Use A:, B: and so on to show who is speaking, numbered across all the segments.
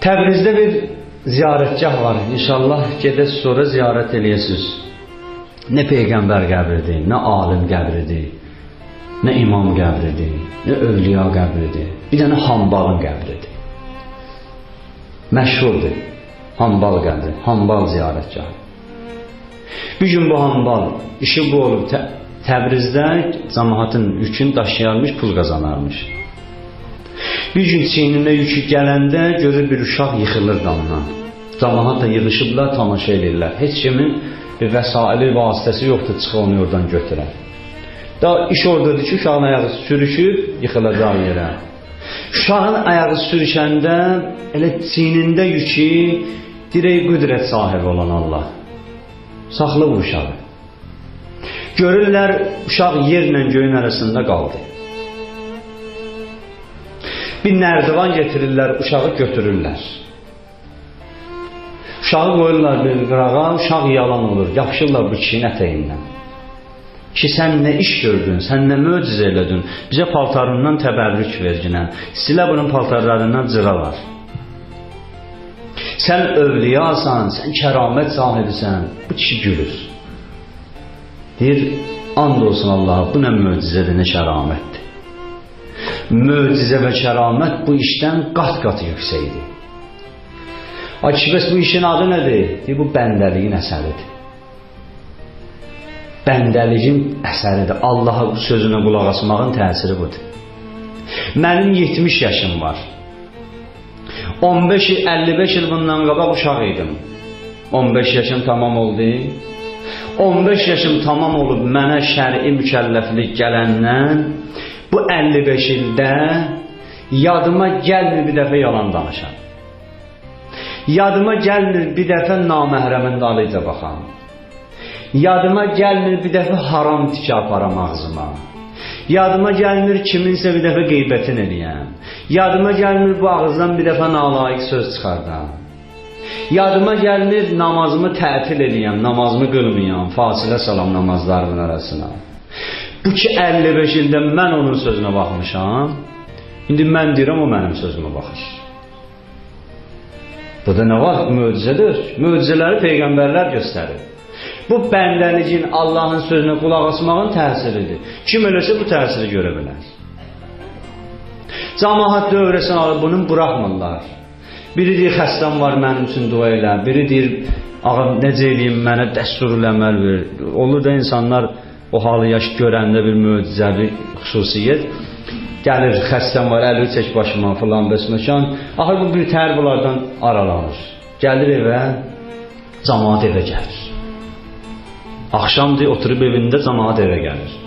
A: Təbrizdə bir ziyarətgah var. İnşallah gedəsiz sonra ziyarət eləyəsiniz. Nə peyğəmbər qəbridir, nə alim qəbridir, nə imam qəbridir, nə övliya qəbridir. Bir dənə hambalın qəbridir. Məşhurdur. Hambal qəbri, hambal ziyarətgahı. Bir gün bu hambal işi bu olub Təbrizdə cəmaatın yükün daşıyarmış, pul qazanarmış. Bir gün çiynində yükü gələndə görür bir uşaq yıxılır damdan. Cəmaat da yığışıblar, tamaşa edirlər. Heç kimin bir vəsaili vasitəsi yoxdur, çıxı onu oradan götürər. Daha iş oradadır ki, uşağın ayağı sürüşüb, yıxılacaq yerə. Uşağın ayağı sürüşəndə elə çiynində yükü dirək qüdrət sahibi olan Allah saxlı bu uşağı. Görürlər, uşaq yerlə göyün arasında qaldı. Bir nərdivan getirirlər, uşağı götürürlər. Uşağı qoyurlar bir qırağa, uşaq yalan olur, yapışırlar bu kişinin ətəyindən. Ki, sən nə iş gördün, sən nə möcüzə elədin, bizə paltarından təbərrük verginən, silə bunun paltarlarından cıralar. Sən övliyasan, sən kəramət sahibisən, bu kişi gülür. Deyir, and olsun Allah'a, bu nə möcüzədir, nə kəramətdir. Möcüzə və kəramət bu işdən qat-qat yüksəkdir. Bəs bu işin adı nədir? Deyir, bu bəndəliyin əsəridir. Bəndəliyin əsəridir. Allaha bu sözünə qulaq asmağın təsiri budur. Mənim 70 yaşım var. 55 il bundan qabaq uşaq idim. 15 yaşım tamam oldu. 15 yaşım tamam olub mənə şəri mükəlləflik gələndən bu 55 ildə yadıma gəlmir bir dəfə yalan danışam. Yadıma gəlmir bir dəfə naməhrəmin dalıyca baxam. Yadıma gəlmir bir dəfə haram tikə aparam ağzıma. Yadıma gəlmir kiminsə bir dəfə qeybətini eləyəm. Yadıma gəlmir bu ağızdan bir dəfə nalayiq söz çıxardam. Yadıma gəlmir namazımı tətil eləyəm, namazımı qılmayam, fasilə salam namazlarımın arasına. Bu ki 55 ildə mən onun sözünə baxmışam, indi mən deyirəm o mənim sözümə baxır. Bu da nə var? Möcüzədir. Möcüzələri peyğəmbərlər göstərir. Bu bəndəliyin Allahın sözünə qulaq asmağın təsiridir. Kim eləsə bu təsiri görə bilər. Cəmaət dövrəsən alıb bunu buraxmırlar. Biri deyir, xəstəm var mənim üçün dua elə. Biri deyir, ağa necə eləyim, mənə dəsturul əməl ver. Olur da insanlar o halı yaş görəndə bir möcüzəvi xüsusiyyət. Gəlir, xəstəm var, əli çək başıma filan bəsməkan. Axır bu bir tər bunlardan aralanır. Gəlir evə, cəmaət evə gəlir. Axşamdır, oturub evində cəmaət evə gəlir.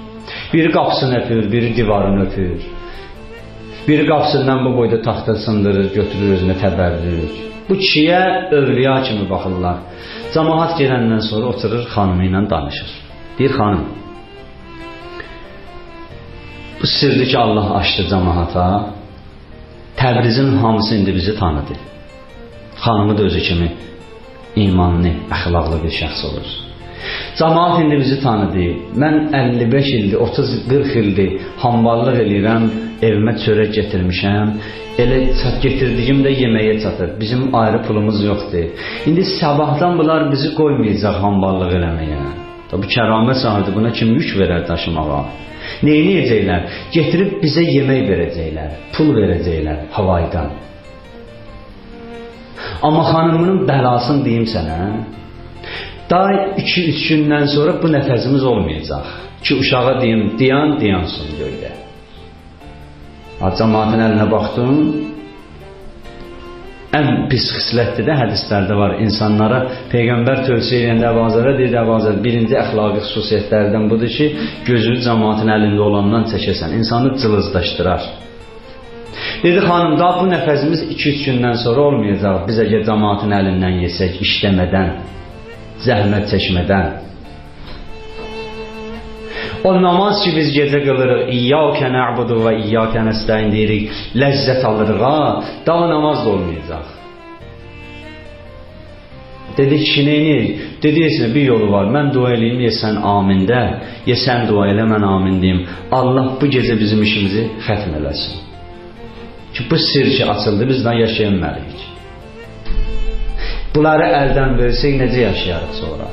A: Biri qapısını öpür, biri divarını öpür. Biri qapısından bu boyda taxta sındırır, götürür özünə təbərrük. Bu kişiyə övliya kimi baxırlar. Cəmaət gələndən sonra oturur, xanımı ilə danışır. Deyir, xanım, bu sirri ki Allah açdı cəmaata, Təbrizin hamısı indi bizi tanıdı. Xanımı da özü kimi imanlı, əxlaqlı bir şəxs olur. Cəmaat indi bizi tanıdı. Mən 55 ildir, 30-40 ildir hamballıq eləyirəm, evimə çörək getirmişəm. Elə getirdiyim də yeməyə çatır. Bizim ayrı pulumuz yoxdur. İndi sabahdan bunlar bizi qoymayacaq hamballıq eləməyə. Bu kəramət sahibi buna kim yük verər daşımağa? Neyini edəcəklər? Getirib bizə yemək verəcəklər, pul verəcəklər havaydan. Amma xanımının bəlasını deyim sənə, daha 2-3 gündən sonra bu nəfəsimiz olmayacaq ki, uşağa deyim, diyansın göydə. Cəmaatın əlinə baxdım, ən pis xislətdir də hədislərdə var. İnsanlara Peyğəmbər tövsiyə edəndə Əbazərə deyir, Əbazər birinci əxlaqi xüsusiyyətlərdən budur ki, gözünü cəmaatın əlində olandan çəkəsən, insanı cılızdaşdırar. Dedi, xanım, daha bu nəfəsimiz 2-3 gündən sonra olmayacaq, biz əgər cəmaatın əlindən yesək, işləmədən, zəhmət çəkmədən. O namaz ki biz gecə qılırıq, İyyəkə nə'budu və İyyəkə nəstəin deyirik, ləzzət alırıq, daha namaz da olmayacaq. Dedi ki, neyini? Dedi, bir yolu var, mən dua eləyim, ya sən amində, ya sən dua elə, mən amin deyim. Allah bu gecə bizim işimizi xətm eləsin. Ki bu sir ki açıldı, biz daha yaşayamayacağıq. Bunları əldən versək necə yaşayarıq sonra?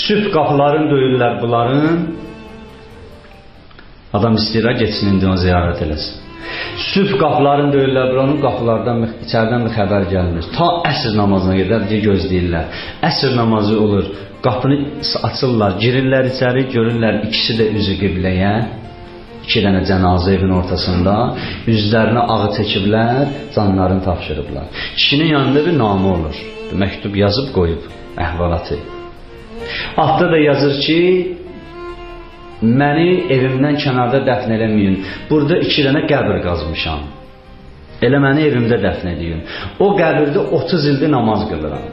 A: Sübh qapılarını döyürlər bunların. Adam istəyirlər geçsin indi onu ziyarət eləsin. Sübh qapılarını döyürlər bunların, qapılardan, içərdən bir xəbər gəlmir. Ta əsr namazına gedər deyə gözləyirlər. Əsr namazı olur, qapını açırlar, girirlər içəri, görürlər ikisi də üzü qibləyə. 2 dənə cənazə evin ortasında, üzlərinə ağı çəkiblər, canlarını tapşırıblar. Kişinin yanında bir namı olur, bir məktub yazıb qoyub əhvalatı. Altda da yazır ki, məni evimdən kənarda dəfn eləməyin, burada 2 dənə qəbir qazmışam, elə məni evimdə dəfn edin. O qəbirdə 30 ildir namaz qılıram.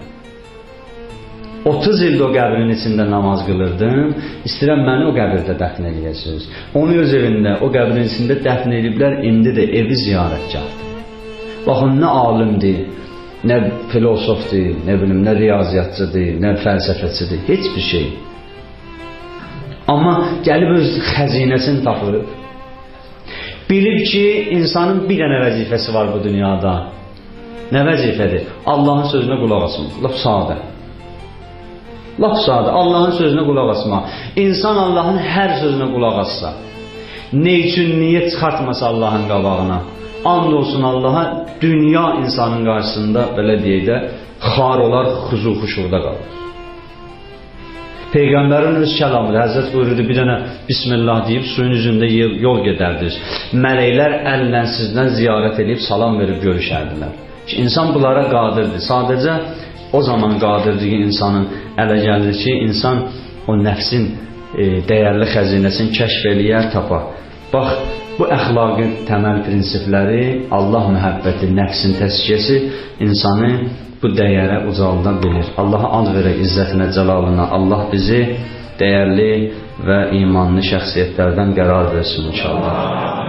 A: 30 ildə o qəbrin içində namaz qılırdım, istəyirəm məni o qəbirdə dəfn edəcəksiniz. Onu öz evində, o qəbrin içində dəfn ediblər, indi də evi ziyarətgahdır. Baxın, nə alimdir, nə filosofdur, nə bilim, nə riyaziyyatçıdır, nə fəlsəfəçidir, heç bir şey. Amma gəlib öz xəzinəsini tapıb, bilib ki, insanın bir dənə vəzifəsi var bu dünyada. Nə vəzifədir? Allahın sözünə qulaq asmaq, laf sadə. Laf sadə, Allahın sözünə qulaq asma. İnsan Allahın hər sözünə qulaq assa, nə üçün niyyət çıxartmasa Allahın qabağına, and olsun Allaha, dünya insanın qarşısında, belə deyək də, xar olar, xuşuda qalır. Peyğəmbərin öz kəlamıdır, Həzrət buyurdu, bir dənə Bismillah deyib, suyun üzündə yol gedərdiniz. Mələklər əllə sizdən ziyarət edib, salam verib görüşərdilər. Ki, insan bunlara qadirdir, sadəcə o zaman qadirdir ki, insanın ələ gəlir ki, insan o nəfsin dəyərli xəzinəsini kəşf eləyər, tapar. Bax, bu əxlaqın təməl prinsipləri, Allah məhəbbəti, nəfsin təskiyəsi insanı bu dəyərə ucalda bilir. Allaha and verək izzətinə, cəlalına. Allah bizi dəyərli və imanlı şəxsiyyətlərdən qərar versin inşallah.